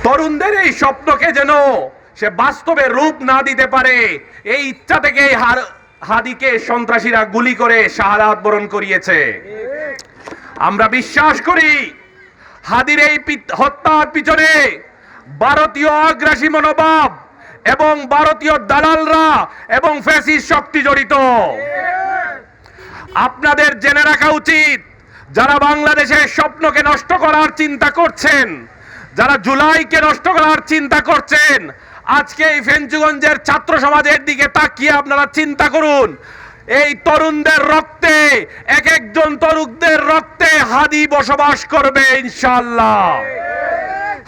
তরুণদের এই স্বপ্নকে যেন সে বাস্তবে রূপ না দিতে পারে, এই ইচ্ছা থেকে হাদিকে সন্ত্রাসীরা গুলি করে শাহাদাত বরণ করিয়েছে। আমরা বিশ্বাস করি হাদির এই হত্যার পিছনে ভারতীয় আগ্রাসী মনোভাব এবং ভারতীয় দালালরা এবং ফ্যাসিস্ট শক্তি জড়িত। আপনাদের জেনে রাখা উচিত, যারা বাংলাদেশের স্বপ্নকে নষ্ট করার চিন্তা করছেন, যারা জুলাইকে নষ্ট করার চিন্তা করছেন, আজকে এই ফেঞ্চুগঞ্জের ছাত্র সমাজের দিকে তাকিয়ে আপনারা চিন্তা করুন। এই তরুণদের রক্তে, এক একজন তরুণদের রক্তে হাদি বসবাস করবে ইনশাআল্লাহ।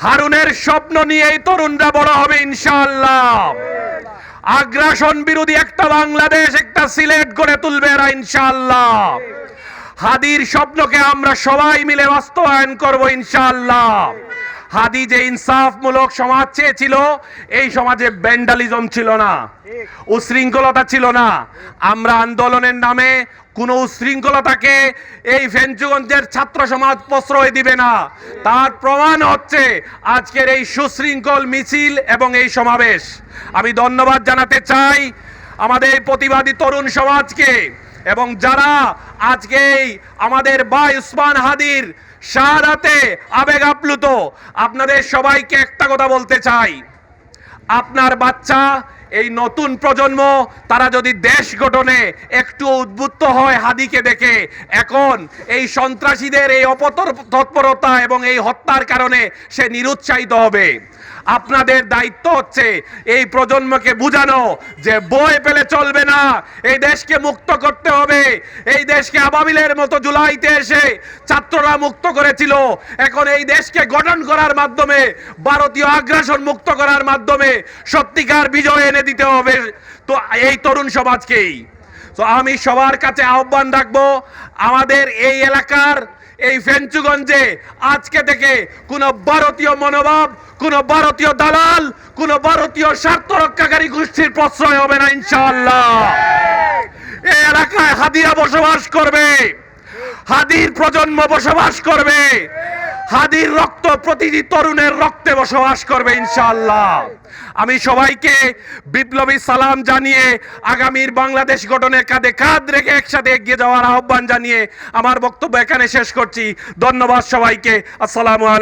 হারুনের স্বপ্ন নিয়ে এই তরুণরা বড় হবে ইনশাআল্লাহ। আগ্রাসন বিরোধী একটা বাংলাদেশ, একটা সিলেট গড়ে তুলবে এরা ইনশাআল্লাহ। হাদির স্বপ্নকে আমরা সবাই মিলে বাস্তবায়ন করব ইনশাআল্লাহ। হাদি যে ইনসাফমূলক সমাজ চেয়েছিল, এই সমাজে ভ্যান্ডালিজম ছিল না, উশৃঙ্খলতা ছিল না। আমরা আন্দোলনের নামে কোনো উশৃঙ্খলতাকে এই ফেঞ্চুগঞ্জের ছাত্র সমাজ প্রশ্রয় দিবে না। তার প্রমাণ হচ্ছে আজকের এই সুশৃঙ্খল মিছিল এবং এই সমাবেশ। আমি ধন্যবাদ জানাতে চাই আমাদের প্রতিবাদী তরুণ সমাজকে, এবং যারা আজকে আমাদের ভাই উসমান হাদির শাহাদাতে আবেগ আপ্লুত, আপনাদের সবাইকে একটা কথা বলতে চাই, আপনার বাচ্চা, এই নতুন প্রজন্ম, তারা যদি দেশ গঠনে একটু উদ্বুদ্ধ হয় হাদিকে দেখে, এখন এই সন্ত্রাসীদের এই অপতৎপরতা এবং এই হত্যার কারণে সে নিরুৎসাহিত হবে। আপনাদের দায়িত্ব হচ্ছে এই প্রজন্মকে বুঝানো যে বই পেলে চলবে না, এই দেশকে মুক্ত করতে হবে। এই দেশকে আবাবিলের মতো জুলাইতে এসে ছাত্ররা মুক্ত করেছিল, এখন এই দেশকে গঠন করার মাধ্যমে, ভারতীয় আগ্রাসন মুক্ত করার মাধ্যমে সত্যিকার বিজয় এনে দিতে হবে তো এই তরুণ সমাজকেই। তো আমি সবার কাছে আহ্বান রাখবো, আমাদের এই এলাকার এই ফেঞ্চুগঞ্জে আজকে থেকে কোন ভারতীয় মনোভাব, কোন ভারতীয় দালাল, কোন ভারতীয় স্বার্থ রক্ষাকারী গোষ্ঠীর প্রশ্রয় হবে না ইনশাআল্লাহ। এই এলাকায় হাদিরা বসবাস করবে, হাদির প্রজন্ম বসবাস করবে, হাদির রক্ত প্রতিটি তরুণের রক্তে বসবাস করবে ইনশাআল্লাহ। আমি সবাইকে বিপ্লবী সালাম জানিয়ে আগামীর বাংলাদেশ গঠনের কাঁধে কাঁধ রেখে একসাথে এগিয়ে যাওয়ার আহ্বান জানিয়ে আমার বক্তব্য এখানে শেষ করছি। ধন্যবাদ সবাইকে। আসসালামু আলাইকুম।